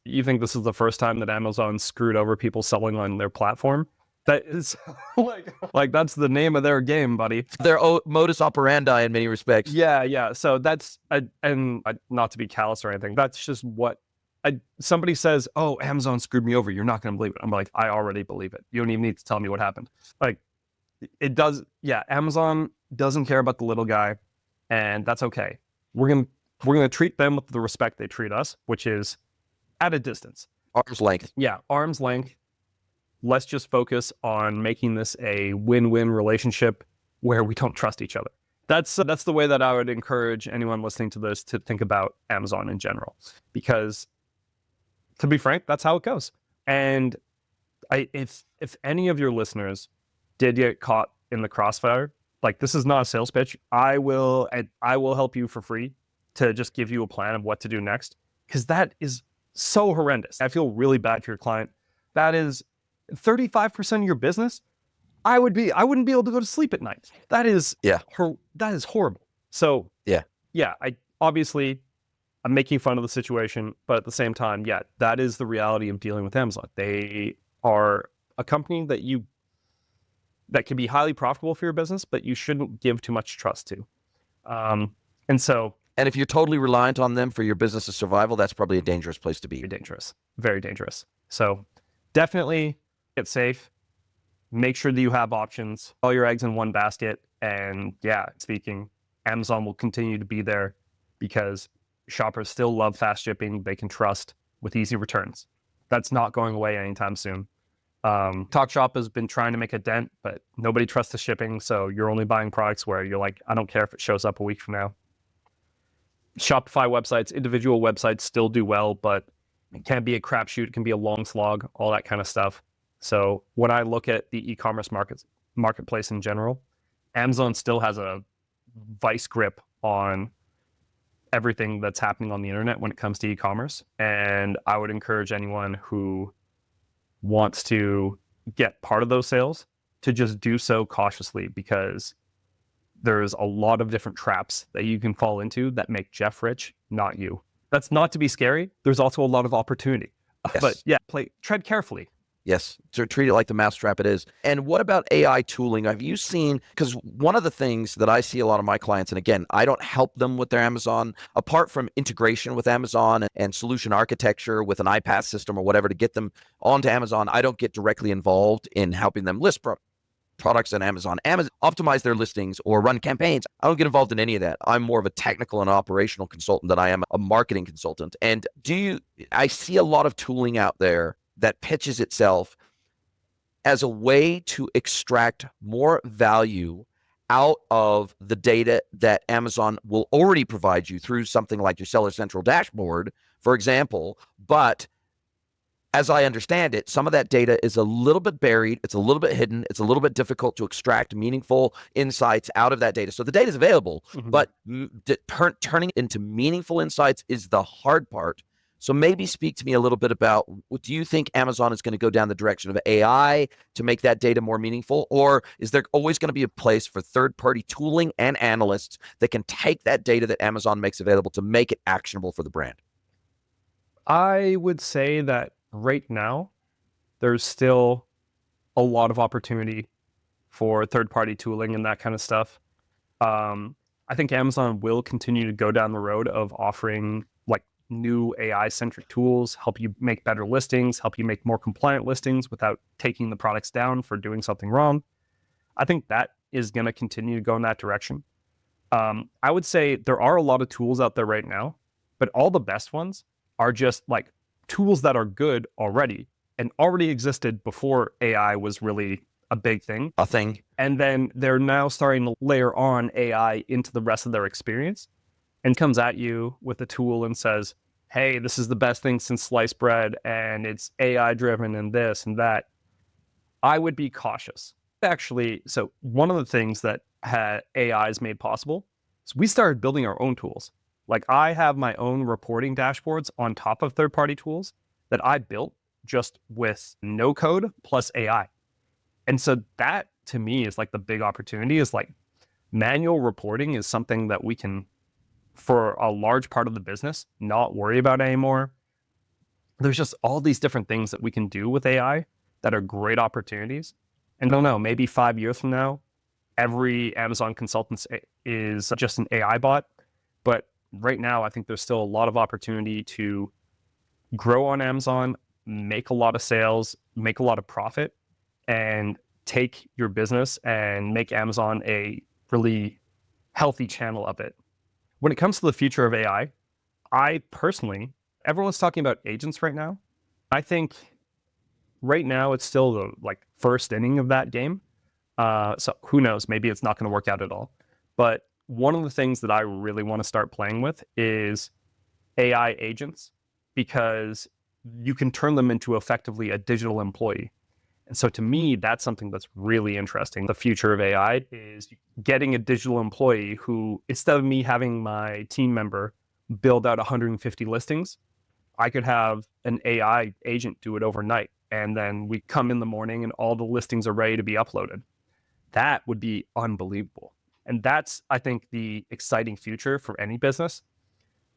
you think this is the first time that Amazon screwed over people selling on their platform? That is like that's the name of their game, buddy. Their modus operandi in many respects. Yeah. So that's, and not to be callous or anything, that's just what somebody says, oh, Amazon screwed me over, you're not going to believe it. I'm like, I already believe it. You don't even need to tell me what happened. Like, it does. Yeah, Amazon doesn't care about the little guy, and that's okay. We're gonna treat them with the respect they treat us, which is at a distance. Arm's length. Yeah, arm's length. Let's just focus on making this a win-win relationship where we don't trust each other. That's the way that I would encourage anyone listening to this to think about Amazon in general, because to be frank, that's how it goes. And if any of your listeners did get caught in the crossfire, like, this is not a sales pitch. I will help you for free to just give you a plan of what to do next, because that is so horrendous. I feel really bad for your client. That is 35% of your business. I wouldn't be able to go to sleep at night. That is that is horrible. So I'm making fun of the situation, but at the same time, that is the reality of dealing with Amazon. They are a company that can be highly profitable for your business, but you shouldn't give too much trust to. And if you're totally reliant on them for your business's survival, that's probably a dangerous place to be. Very dangerous. So definitely get safe. Make sure that you have options, all your eggs in one basket. And Amazon will continue to be there because shoppers still love fast shipping. They can trust with easy returns. That's not going away anytime soon. TalkShop has been trying to make a dent, but nobody trusts the shipping. So you're only buying products where you're like, I don't care if it shows up a week from now. Shopify websites, individual websites still do well, but it can be a crapshoot. It can be a long slog, all that kind of stuff. So when I look at the e-commerce marketplace in general, Amazon still has a vice grip on everything that's happening on the internet when it comes to e-commerce. And I would encourage anyone who wants to get part of those sales to just do so cautiously, because there's a lot of different traps that you can fall into that make Jeff rich, not you. That's not to be scary. There's also a lot of opportunity. Yes. But tread carefully. Yes, so treat it like the mousetrap it is. And what about AI tooling? Have you seen, because one of the things that I see a lot of my clients, and again, I don't help them with their Amazon, apart from integration with Amazon and solution architecture with an iPaaS system or whatever to get them onto Amazon, I don't get directly involved in helping them list products on Amazon, optimize their listings or run campaigns. I don't get involved in any of that. I'm more of a technical and operational consultant than I am a marketing consultant. And I see a lot of tooling out there that pitches itself as a way to extract more value out of the data that Amazon will already provide you through something like your Seller Central dashboard, for example, but as I understand it, some of that data is a little bit buried, it's a little bit hidden, it's a little bit difficult to extract meaningful insights out of that data. So the data is available, but turning into meaningful insights is the hard part. So maybe speak to me a little bit about, do you think Amazon is going to go down the direction of AI to make that data more meaningful? Or is there always going to be a place for third-party tooling and analysts that can take that data that Amazon makes available to make it actionable for the brand? I would say that right now, there's still a lot of opportunity for third-party tooling and that kind of stuff. I think Amazon will continue to go down the road of offering like new AI-centric tools, help you make better listings, help you make more compliant listings without taking the products down for doing something wrong. I think that is going to continue to go in that direction. I would say there are a lot of tools out there right now, but all the best ones are just like tools that are good already and already existed before AI was really a big thing. And then they're now starting to layer on AI into the rest of their experience and comes at you with a tool and says, hey, this is the best thing since sliced bread and it's AI driven and this and that. I would be cautious. Actually, so one of the things that AI has made possible is we started building our own tools. Like I have my own reporting dashboards on top of third-party tools that I built just with no code plus AI. And so that to me is like the big opportunity is like manual reporting is something that we can, for a large part of the business, not worry about anymore. There's just all these different things that we can do with AI that are great opportunities. And I don't know, maybe 5 years from now, every Amazon consultant is just an AI bot. But right now, I think there's still a lot of opportunity to grow on Amazon, make a lot of sales, make a lot of profit, and take your business and make Amazon a really healthy channel of it. When it comes to the future of AI, I personally, everyone's talking about agents right now. I think right now it's still the like first inning of that game. So who knows, maybe it's not going to work out at all. But one of the things that I really want to start playing with is AI agents, because you can turn them into effectively a digital employee. And so to me, that's something that's really interesting. The future of AI is getting a digital employee who, instead of me having my team member build out 150 listings, I could have an AI agent do it overnight. And then we come in the morning and all the listings are ready to be uploaded. That would be unbelievable. And that's, I think, the exciting future for any business.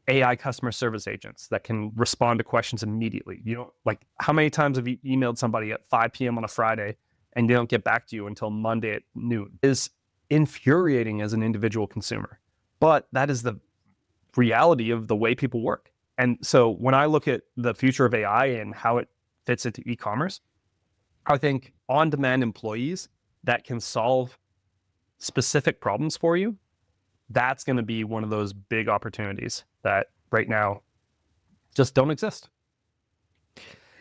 AI customer service agents that can respond to questions immediately. You know, like how many times have you emailed somebody at 5 p.m. on a Friday and they don't get back to you until Monday at noon? It is infuriating as an individual consumer. But that is the reality of the way people work. And so when I look at the future of AI and how it fits into e-commerce, I think on-demand employees that can solve specific problems for you, that's going to be one of those big opportunities that right now just don't exist.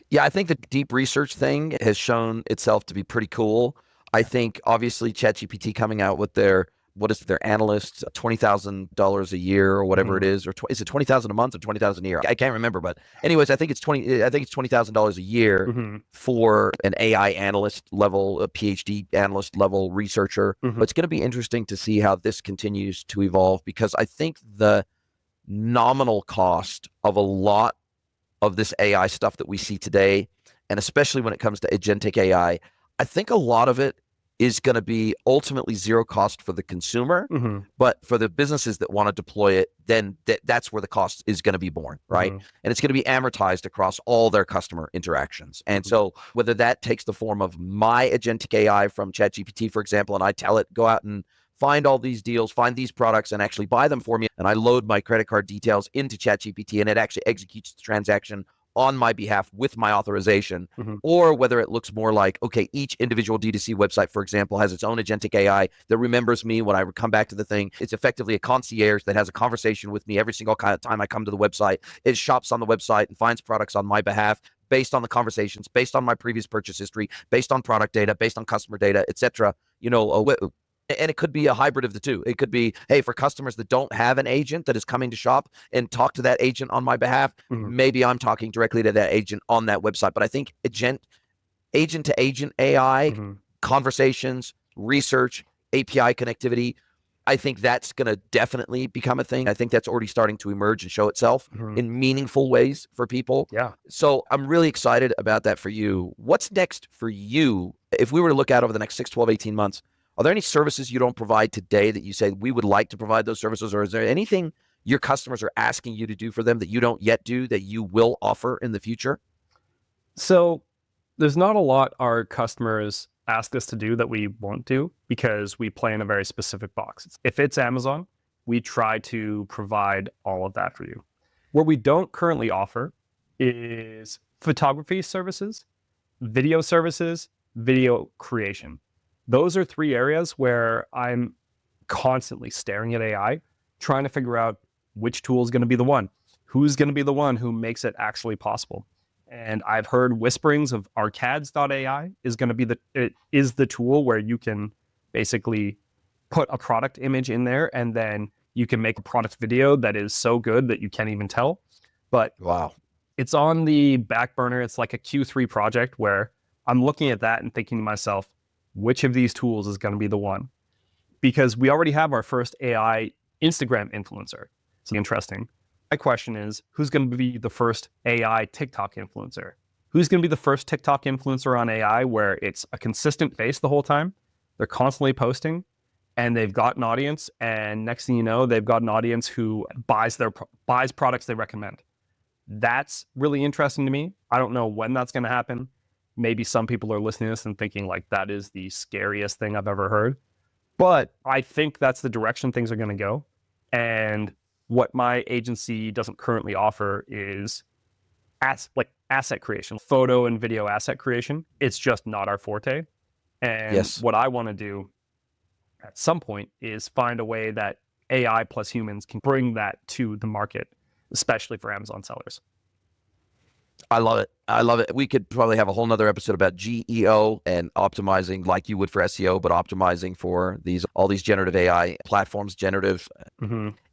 Yeah, I think the deep research thing has shown itself to be pretty cool. I think obviously ChatGPT coming out with their, what is it, their analyst, $20,000 a year or whatever it is, or is it 20,000 a month or 20,000 a year? I can't remember, but anyways, I think it's $20,000 a year for an AI analyst level, a PhD analyst level researcher. But it's going to be interesting to see how this continues to evolve, because I think the nominal cost of a lot of this AI stuff that we see today, and especially when it comes to agentic AI, I think a lot of it is going to be ultimately zero cost for the consumer, but for the businesses that want to deploy it, then that's where the cost is going to be born, right? And it's going to be amortized across all their customer interactions. And so whether that takes the form of my agentic AI from ChatGPT, for example, and I tell it, go out and find all these deals, find these products, and actually buy them for me, and I load my credit card details into ChatGPT, and it actually executes the transaction on my behalf with my authorization, or whether it looks more like, okay, each individual D2C website, for example, has its own agentic AI that remembers me when I come back to the thing. It's effectively a concierge that has a conversation with me every single kind of time I come to the website. It shops on the website and finds products on my behalf based on the conversations, based on my previous purchase history, based on product data, based on customer data, etc. You know, And it could be a hybrid of the two. It could be, hey, for customers that don't have an agent that is coming to shop and talk to that agent on my behalf, maybe I'm talking directly to that agent on that website. But I think agent to agent AI, conversations, research, API connectivity, I think that's going to definitely become a thing. I think that's already starting to emerge and show itself in meaningful ways for people. Yeah. So I'm really excited about that for you. What's next for you? If we were to look out over the next 6, 12, 18 months, are there any services you don't provide today that you say we would like to provide those services? Or is there anything your customers are asking you to do for them that you don't yet do that you will offer in the future? So there's not a lot our customers ask us to do that we won't do because we play in a very specific box. If it's Amazon, we try to provide all of that for you. What we don't currently offer is photography services, video services, video creation. Those are 3 areas where I'm constantly staring at AI, trying to figure out which tool is going to be the one, who's going to be the one who makes it actually possible. And I've heard whisperings of arcads.ai is going to be the tool where you can basically put a product image in there and then you can make a product video that is so good that you can't even tell. But wow, it's on the back burner. It's like a Q3 project where I'm looking at that and thinking to myself, which of these tools is going to be the one? Because we already have our first AI Instagram influencer. So interesting. My question is, who's going to be the first AI TikTok influencer? Who's going to be the first TikTok influencer on AI where it's a consistent face the whole time? They're constantly posting and they've got an audience. And next thing you know, they've got an audience who buys products they recommend. That's really interesting to me. I don't know when that's going to happen. Maybe some people are listening to this and thinking like that is the scariest thing I've ever heard. But I think that's the direction things are going to go. And what my agency doesn't currently offer is asset creation, photo and video asset creation. It's just not our forte. And what I want to do at some point is find a way that AI plus humans can bring that to the market, especially for Amazon sellers. I love it. I love it. We could probably have a whole nother episode about GEO and optimizing like you would for SEO, but optimizing for all these generative AI platforms, generative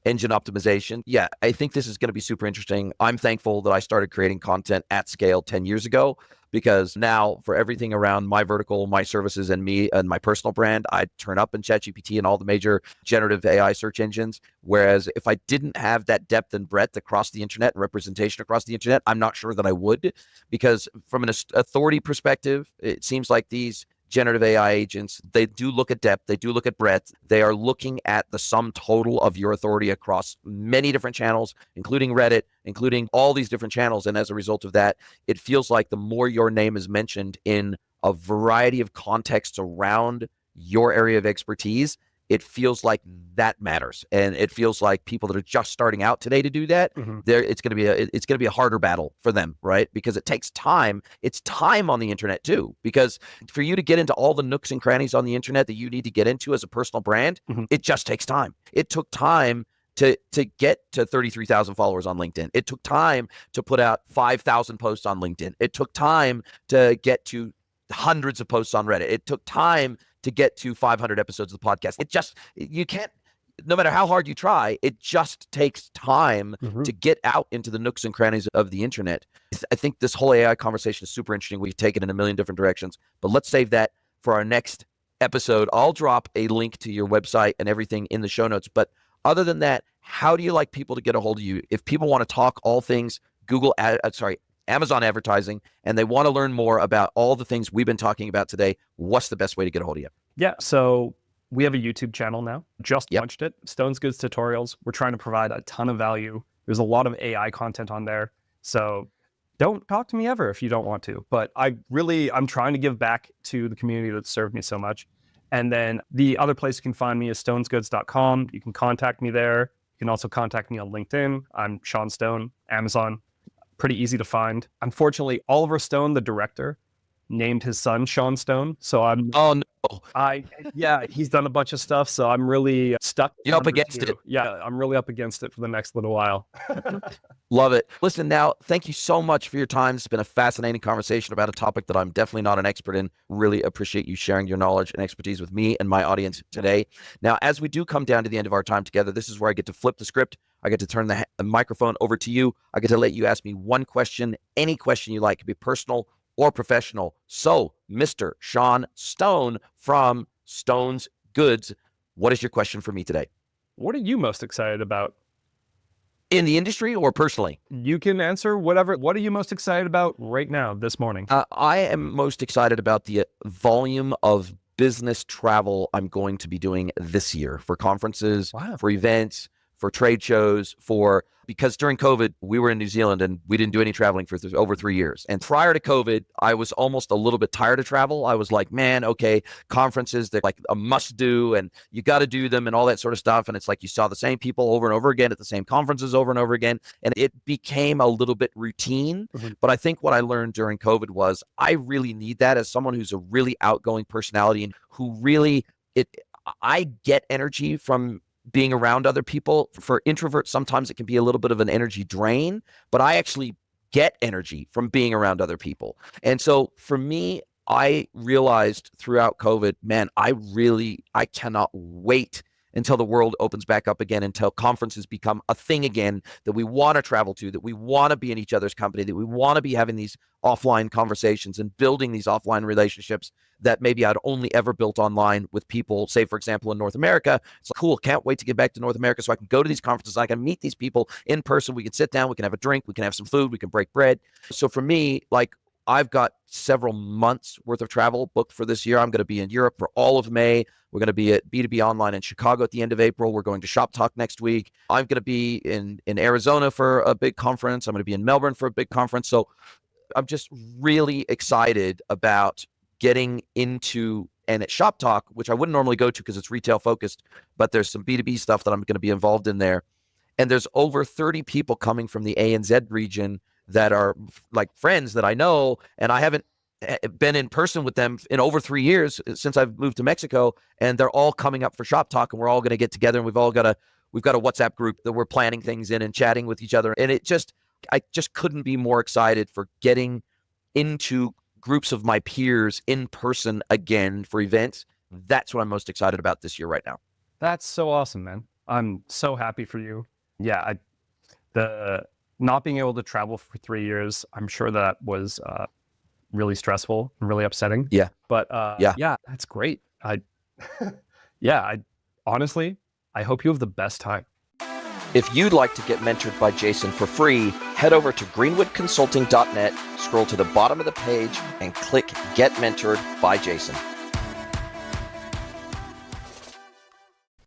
engine optimization. Yeah, I think this is going to be super interesting. I'm thankful that I started creating content at scale 10 years ago, because now for everything around my vertical, my services, and me and my personal brand, I turn up in ChatGPT and all the major generative AI search engines. Whereas if I didn't have that depth and breadth across the internet and representation across the internet, I'm not sure that I would, because from an authority perspective, it seems like these generative AI agents, they do look at depth, they do look at breadth. They are looking at the sum total of your authority across many different channels, including Reddit, including all these different channels. And as a result of that, it feels like the more your name is mentioned in a variety of contexts around your area of expertise, it feels like that matters. And it feels like people that are just starting out today to do that, it's going to be a harder battle for them, right? Because it takes time. It's time on the internet too, because for you to get into all the nooks and crannies on the internet that you need to get into as a personal brand, it just takes time. It took time to get to 33,000 followers on LinkedIn. It took time to put out 5,000 posts on LinkedIn. It took time to get to hundreds of posts on Reddit. It took time to get to 500 episodes of the podcast. You can't, no matter how hard you try, it just takes time to get out into the nooks and crannies of the internet. I think this whole AI conversation is super interesting. We've taken it in a million different directions, but let's save that for our next episode. I'll drop a link to your website and everything in the show notes. But other than that, how do you like people to get a hold of you? If people want to talk all things Amazon advertising, and they want to learn more about all the things we've been talking about today, what's the best way to get a hold of you? Yeah, so we have a YouTube channel now. Just launched it. Stone's Goods Tutorials. We're trying to provide a ton of value. There's a lot of AI content on there. So don't talk to me ever if you don't want to. But I'm trying to give back to the community that served me so much. And then the other place you can find me is stonesgoods.com. You can contact me there. You can also contact me on LinkedIn. I'm Sean Stone, Amazon. Pretty easy to find. Unfortunately, Oliver Stone, the director, named his son Sean Stone. So Oh no, he's done a bunch of stuff. So I'm really stuck. you're up against it. Yeah, I'm really up against it for the next little while. Love it. Listen, now, thank you so much for your time. It's been a fascinating conversation about a topic that I'm definitely not an expert in. Really appreciate you sharing your knowledge and expertise with me and my audience today. Now, as we do come down to the end of our time together, this is where I get to flip the script. I get to turn the microphone over to you. I get to let you ask me one question, any question you like. It could be personal or professional. So, Mr. Sean Stone from Stone's Goods, what is your question for me today? What are you most excited about? In the industry or personally? You can answer whatever. What are you most excited about right now, this morning? I am most excited about the volume of business travel I'm going to be doing this year for conferences, for events, for trade shows, because during COVID, we were in New Zealand and we didn't do any traveling for over 3 years. And prior to COVID, I was almost a little bit tired of travel. I was like, man, okay, conferences, they're like a must do and you got to do them and all that sort of stuff. And it's like you saw the same people over and over again at the same conferences over and over again. And it became a little bit routine. Mm-hmm. But I think what I learned during COVID was I really need that as someone who's a really outgoing personality and who really, I get energy from being around other people. For introverts, sometimes it can be a little bit of an energy drain, but I actually get energy from being around other people. And so for me, I realized throughout COVID, man, I cannot wait until the world opens back up again, until conferences become a thing again that we want to travel to, that we want to be in each other's company, that we want to be having these offline conversations and building these offline relationships that maybe I'd only ever built online with people, say, for example, in North America. It's like, cool, can't wait to get back to North America so I can go to these conferences, I can meet these people in person, we can sit down, we can have a drink, we can have some food, we can break bread. So for me, like, I've got several months worth of travel booked for this year. I'm going to be in Europe for all of May. We're going to be at B2B Online in Chicago at the end of April. We're going to Shop Talk next week. I'm going to be in Arizona for a big conference. I'm going to be in Melbourne for a big conference. So I'm just really excited about getting into, and at Shop Talk, which I wouldn't normally go to because it's retail focused, but there's some B2B stuff that I'm going to be involved in there. And there's over 30 people coming from the ANZ region that are like friends that I know, and I haven't been in person with them in over 3 years since I've moved to Mexico, and they're all coming up for Shop Talk, and we're all going to get together, and we've got a WhatsApp group that we're planning things in and chatting with each other. And I just couldn't be more excited for getting into groups of my peers in person again for events. That's what I'm most excited about this year right now. That's so awesome, man. I'm so happy for you. Yeah, the not being able to travel for 3 years, I'm sure that was really stressful and really upsetting. Yeah. But yeah, that's great. Honestly, I hope you have the best time. If you'd like to get mentored by Jason for free, head over to greenwoodconsulting.net, scroll to the bottom of the page, and click Get Mentored by Jason.